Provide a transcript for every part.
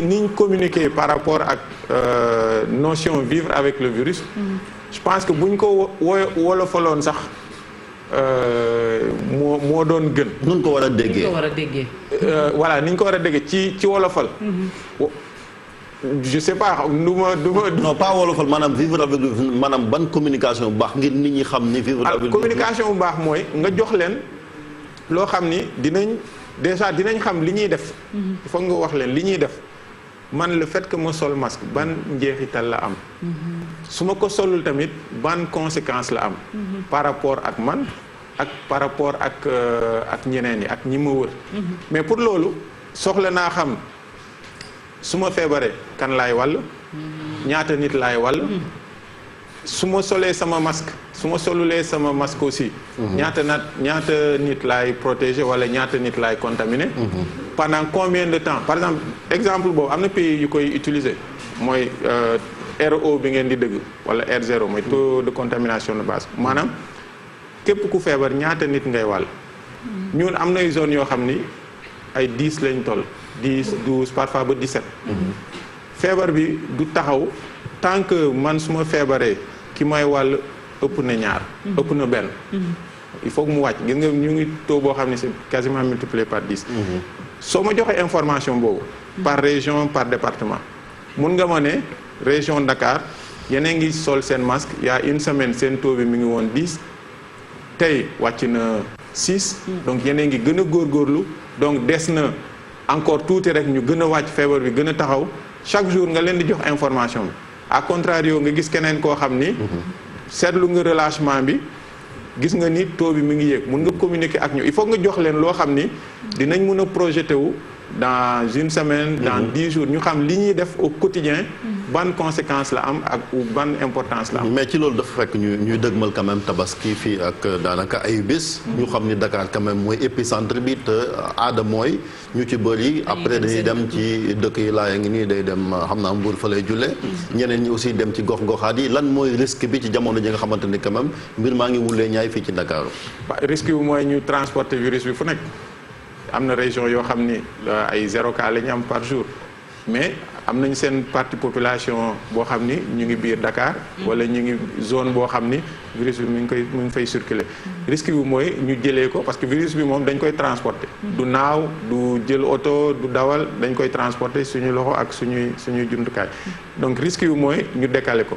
niñ communiquer par rapport ak notion vivre avec le virus. Je pense que buñ ko wolofaloon sax moo doon gën. nun ko war a déggee voilà niñ ko war a déggee ci wolofal. je sais pas non pas wolofal maanaam vivre avec maanaam ban communication bu baax ngir nit ñi xam ni vivre avec communication bu baax mooy nga jox leen loo xam ni dinañ xam li ñuy def. il faut nga wax leen li ñuy def man le fait que ma sol masque ban njeexital la am. su ma ko solul tamit ban conséquence la am. par rapport ak man ak par rapport ak ñeneen yi ak ñi ma wër. mais pour loolu soxla naa xam. su ma feebaree kan laay wàll ñaata nit laay wàll su ma solee sama masque su ma solulee sama masque aussi ñaata nit laay protéger wala ñaata nit laay contaminé pendant combien de temps par exemple boobu am na pays yu koy utiliser mooy RO bi ngeen di dëgg wala R0 mooy taux de contamination de base maanaam képp ku feebar ñaata nit ngay wàll ñun am nay zone yoo xam ni ay 10 lañ toll 10 12 parfois ba 17. feebar bi du taxaw tant que man su ma feebaree ki may wàll ëpp na ñaar. ëpp na benn. il faut que mu wàcc gis nga ñu ngi taux boo xam ne c'est quasiment multiplié par 10. soo ma joxee information boobu. par région par département. mun nga ma ne région Dakar yeneen ngi sol seen masque il y a une semaine seen taux bi mi ngi woon 10 tey wàcc na 6. donc yeneen ngi gën a góorgóorlu donc des na. encore tuuti rek ñu gën a wàcc feebar bi gën a taxaw chaque jour nga leen di jox information bi à contrario nga gis keneen koo xam ni seetlu nga relâchement bi gis nga ni taux bi mi ngi yéeg mun nga communiquer ak ñu il faut nga jox leen loo xam ni dinañ mun a projeté wu dans une semaine dans 10 jours ñu xam li ñuy def au quotidien ban conséquence la am ak ban importance la am. mais ci loolu dafa fekk ñuy dëgmal quand même tabaski fii ak daanaka ay bés. ñu xam ni Dakar quand même mooy épicentre bi te aada mooy ñu ci bëri après dañuy dem ci dëkk yi laaya ngi nii day dem xam naa Mbuur fa lay julle ñeneen ñi aussi dem ci gox-goxaat yi lan mooy risque bi ci jamono ji nga xamante ni quand même mbir maa ngi wulee ñaay fii ci Dakar. risque bi mooy ñu transporter virus bi fu nekk am na région yoo xam ni ay 0 cas la ñu am par jour mais am nañ seen partie population boo xam ni ñu ngi biir Dakar wala ñu ngi zone boo xam ni virus bi mi ngi fay circuler risque bi mooy ñu jëlee ko parce que virus bi moom dañ koy transporter du naaw du jël oto du dawal dañ koy transporter suñu loxo ak suñuy jumtukaay donc risque bi mooy ñu décaler ko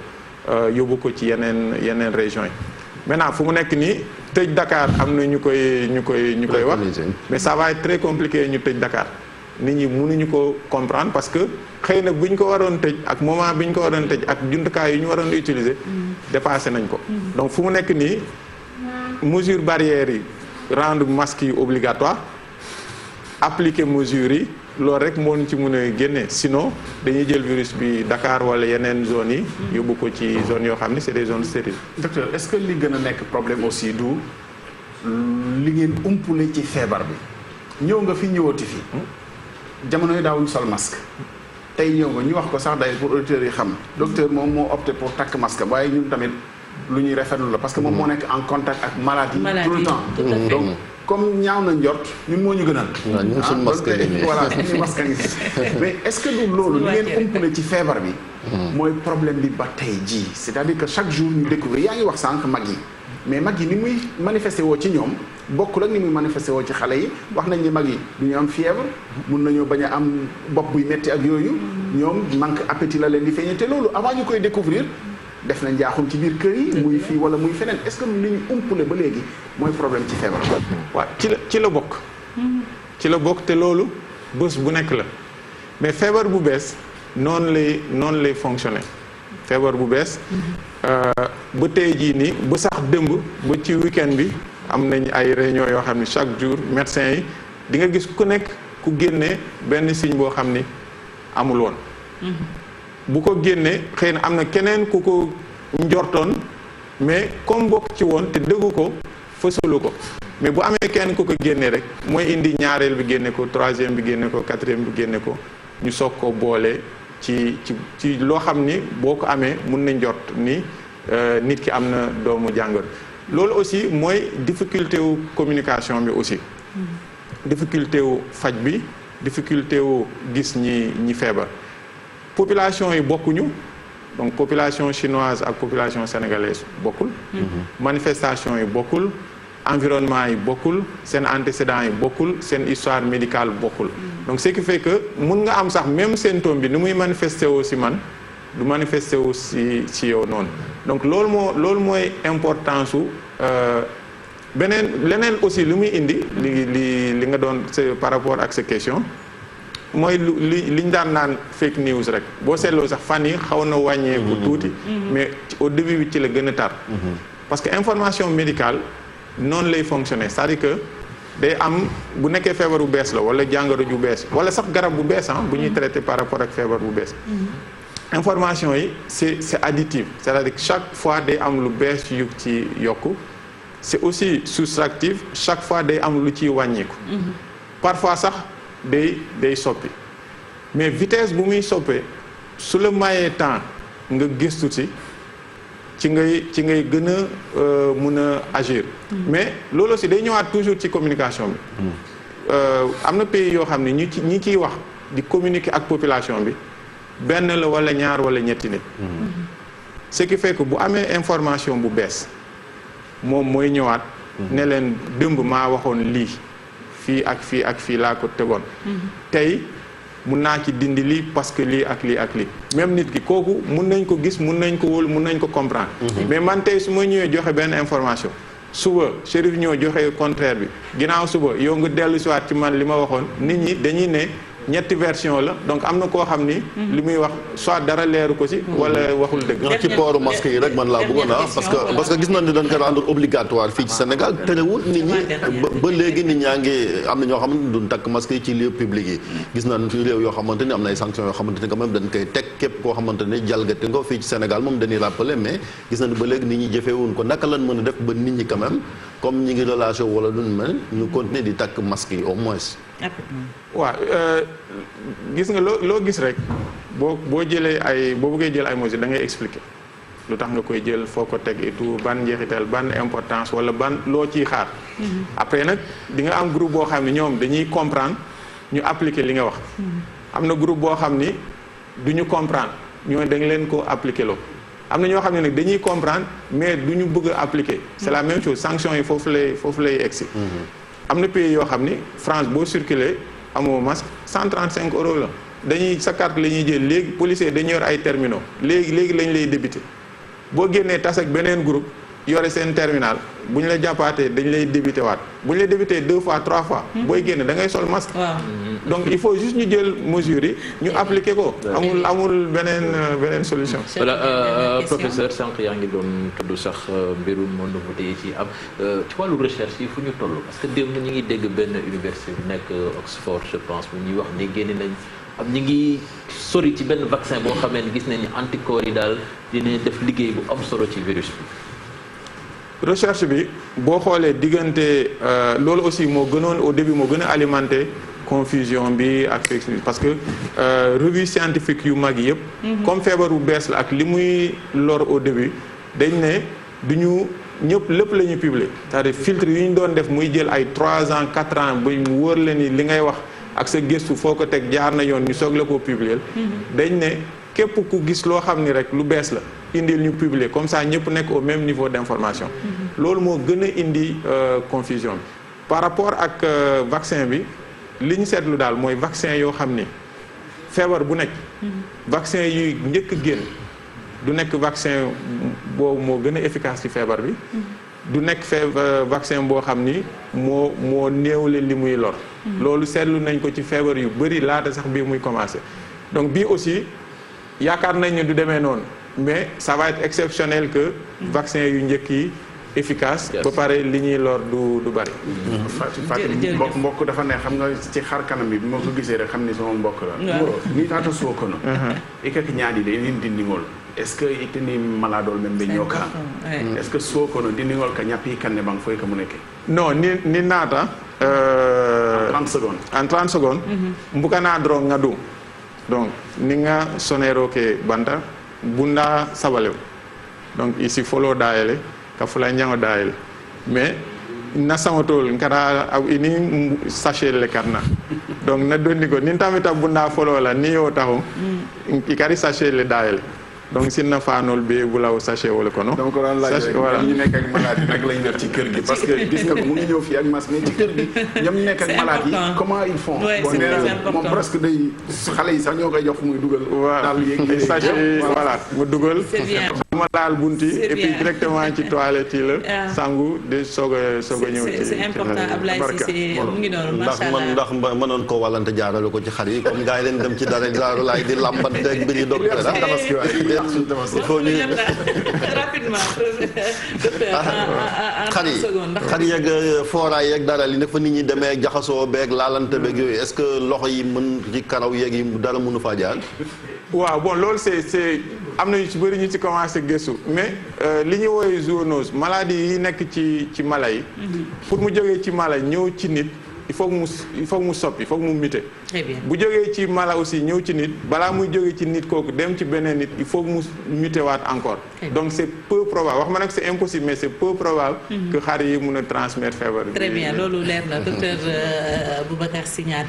yóbbu ko ci yeneen régions yi maintenant fu mu nekk nii tëj Dakar am na ñu koy wax mais ça va être très compliqué ñu tëj Dakar nit ñi mënuñu ko comprendre parce que xëy na bu ñu ko waroon tëj ak moment bi ñu ko waroon tëj ak jumtukaay yu ñu waroon utiliser dépassé nañ ko donc fu mu nekk nii mesure barrières yi rendre masques yi obligatoire appliquer mesures yi loolu rek moo ñu ci mën a génne sinon dañuy jël virus bi Dakar wala yeneen zones yi yóbbu ko ci zones yoo xam ne c'est des zones stériles. docteur est-ce que li gën a nekk problème aussi du li ngeen umpule ci feebar bi ñëw nga fi ñëwati fi jamono yi daawuñu sol masque tey ñëw nga ñu wax ko sax day pour auditeurs yi xam docteur moom moo opté pour takk masque waaye ñun tamit lu ñuy rafetlu la parce que moom moo nekk en contact ak maladie tout le temps donc comme ñaaw na njort ñun moo ñu gënal. waaw ñun suñu masque yi voilà suñu masque ngi mais est-ce que du loolu li ngeen umpule ci feebar bi. mooy problème bi ba tey jii c'est-à-dire que chaque jour ñu découvrir yaa ngi wax sànq mag yi mais mag yi ni muy manifesté woo ci ñoom bokkul ak ni muy manifesté woo ci xale yi wax nañ ni mag yi du ñu am fièvre mun nañoo bañ a am bopp buy metti ak yooyu ñoom manque appétit la leen di feeñee te loolu avant ñu koy découvrir def na njaaxum ci biir kër yi muy fii wala muy feneen est-ce que li ñu umpule ba léegi mooy problème ci feebar waaw ci la bokk ci la bokk te loolu bés bu nekk la mais feebar bu bees noonu lay fonctionner feebar bu bees ba tey jii nii ba sax dëmb ba ci week-end bi am nañ ay réunion yoo xam ne chaque jour médecins yi di nga gis ku nekk ku génnee benn signe boo xam ni amul woon bu ko génnee xëy na am na keneen ku ko njortoon mais comme bokk ci woon te dëggu ko fësalu ko mais bu amee kenn ku ko génnee rek mooy indi ñaareel bi génne ko troisième bi génne ko quatrième bi génne ko ñu soog ko boole ci loo xam ni boo ko amee mun na njort ni nit ki am na doomu jàngoro loolu aussi mooy difficulté wu communication bi aussi difficulté wu faj bi difficulté wu gis ñi feebar population yi bokkuñu donc population chinoise ak population sénégalaise bokkul manifestation yi bokkul environnement yi bokkul seen antécédents yi bokkul seen histoire médicale bokkul donc ce qui fait que mun nga am sax même symptôme bi ni muy manifesté wu si man du manifesté wu si yow noonu donc loolu mooy importance su leneen aussi lu muy indi li nga doon par rapport ak sa question mooy li ñu daan naan fake news rek boo seetloo sax fan yi xaw na wàññeeku tuuti mais au début bi ci la gën a tar parce que information médicale noonu lay fonctionner c'est-à-dire que day am bu nekkee feebar bu bees la wala jàngoro ju bees wala sax garab bu bees bu ñuy traité par rapport ak feebar bu bees information yi c'est additif c'est-à-dire que chaque fois day am lu bees yu ci yokku c'est aussi soustractif chaque fois day am lu ciy wàññiku parfois sax day soppi mais vitesse bu muy soppee su la mayee temps nga gëstu ci ngay gën a mun a agir mais loolu aussi day ñëwaat toujours ci communication bi am na pays yoo xam ne ñi ciy wax di communiquer ak population bi benn la wala ñaar wala ñetti nit ce qui fait que bu amee information bu bees moom mooy ñëwaat ne leen dëmb maa waxoon lii fii ak fii laa ko tegoon tey mun naa ci dindi lii parce que lii ak lii même nit ki kooku mun nañ ko gis mun nañ ko wóolu mun nañ ko comprendre mais man tey su ma ñëwee joxe benn information suba Chérif ñoo joxe contraire bi ginnaaw suba yow nga dellu siwaat ci man li ma waxoon nit ñi dañuy ne ñetti version la donc am na koo xam ni li muy wax soit dara leeru ko ci wala waxul dëgg ci pooru masque yi rek man laa bëggoon parce que gis nañ ne dañ ko rendre obligatoire fii ci Sénégal terewul nit ñi ba léegi nit ñaa ngi am na ñoo xamante ni duñ takk masque yi ci lieu public yi gis nañ fi réew yoo xamante ni am na ay sanctions yoo xamante ni quand même dañ koy teg képp koo xamante ni jalgati nga fii ci Sénégal moom dañuy rappeler mais gis nañ ba léegi nit ñi jëfeewuñ ko naka lañ mën a def ba nit ñi quand même comme ñi ngi relâché wala duñ mel ñu continuer di takk masque yi au moins waaw gis nga loo gis rek boo bëggee jël ay mesures da ngay expliquer lu tax nga koy jël foo ko teg et tout ban njeexital ban importance wala ban loo ciy xaar après nag di nga am groupe boo xam ne ñoom dañuy comprendre ñu appliquer li nga wax am na groupe boo xam ni du ñu comprendre ñoo dañ leen ko appliquer loo am na ñoo xam ne nag dañuy comprendre mais du ñu bëgg a appliquer c'est la même chose sanction yi foofu lay egsi am na pays yoo xam ni France boo circuler amoo masque 135 € la dañuy sa carte la ñuy jël léegi policier dañuy yor ay terminaux léegi lañ lay débité boo génnee tas ak beneen groupe yore seen terminal bu ñu la jàppaatee dañ lay débité waat bu ñu la débité 2 fois 3 fois booy génne da ngay sol masque donc il faut juste ñu jël mesures yi ñu appliquer ko amul beneen solution voilà professeur sànq yaa ngi doon tudd sax mbirum nouveauté yi ci am ci wàllu recherche yi fu ñu toll parce que démb ñu ngi dégg benn université bu nekk Oxford je pense bu ñuy wax ne génne nañ ñu ngi sori ci benn vaccin boo xamee ne gis nañ ni anticorps yi daal dina def liggéey bu am solo ci virus bi recherche bi boo xoolee diggante loolu aussi moo gënoon au début moo gën a alimenté confusion bi ak parce que revue scientifique yu mag yëpp comme feebar bu bees la ak li muy lor au début dañ ne du ñu ñëpp lépp la ñu publier c'est-à-dire filtre yu ñu doon def muy jël ay 3 ans 4 ans ba mu wóor la ni li ngay wax ak sa gëstu foo ko teg jaar na yoon ñu soog la koo publier dañ ne képp ku gis loo xam ni rek lu bees la indil ñu publier comme ça ñëpp nekk au même niveau d'information loolu moo gën a indi confusion bi par rapport ak vaccin bi li ñu seetlu daal mooy vaccin yoo xam ni feebar bu nekk vaccin yuy njëkk génn du nekk vaccin boobu moo gën a efficace ci feebar bi du nekk vaccin boo xam ni moo néewle li muy lor loolu seetlu nañ ko ci feebar yu bëri laata sax bii muy commencer donc bii aussi yaakaar nañ ne du demee noonu mais ça va être exceptionnel que vaccin yu njëkk yi efficace ba pare li ñuy lor du bari mbokk dafa ne xam nga ci xar kanam bi moo ko gisee rek xam ni sama mbokk la ni tata suokono ikaki ñaaɗiɗe enin dindigol est ce que itini maladol men ɓe ñoka est ce que suokono dindigol ka ñappi kanne bang foy ka mu nekke non ni naata en 30 secondes mbukana doron ngadu donc ni nga sonero ke banta bunda sabalem donc ici follow dayele ka fula ñango dayele mais nasamatol nkata ini sachet le karna donc na donni ko nin tamita bunda folo la ni yo taxu ikari sachet le dayel donc sinna faanol be bulaw sachet wala kono donc daan laaj voilà ñu nekk ak malade nag lañ def ci kër gi parce que gis nga ko mu ngi ñëw fii ak masque mais ci kër gi ñoom nekk ak malade yi comment ils font bon nee na moom presque day xale yi sax ñoo koy jox fu muy dugal daal yéeg sachet voilà mu dugal c'est bien ma laal bunti C'est et puis bien. directement ci toilette yi la sangu de soog a ñëw ci c'est important Ablaye Cissé mu ngi noonu ndax macha allah ndax mënoon koo wàllante jaarale ko ci xar yi comme gars yi leen dem ci dara daaru laay di lambante ak mbir yi docteur ah tabaski waay il faut ñu rapidement xar yeeg fooraay yeeg dara li ne fa nit ñi demee jaxasoo beeg laalante beeg yooyu est-ce que loxo yi mën ci karaw yeeg yi dara mënu faa jaar waaw bon loolu c'est am na ñu ci bëri ñu ci commencé gëstu mais li ñuy woowee zoonose maladie yi nekk ci mala yi pour mu jógee ci mala ñëw ci nit il faut que mu soppi il faut que mu muter. Très bien. bu jógee ci mala aussi ñëw ci nit balaa muy jógee ci nit kooku dem ci beneen nit il faut que mu muter waat encore. donc c'est peu probable wax ma nag c'est impossible mais c'est peu probable. que xar yi mun a transmettre feebar bi. Très bien loolu leer na docteur Boubacar Signaté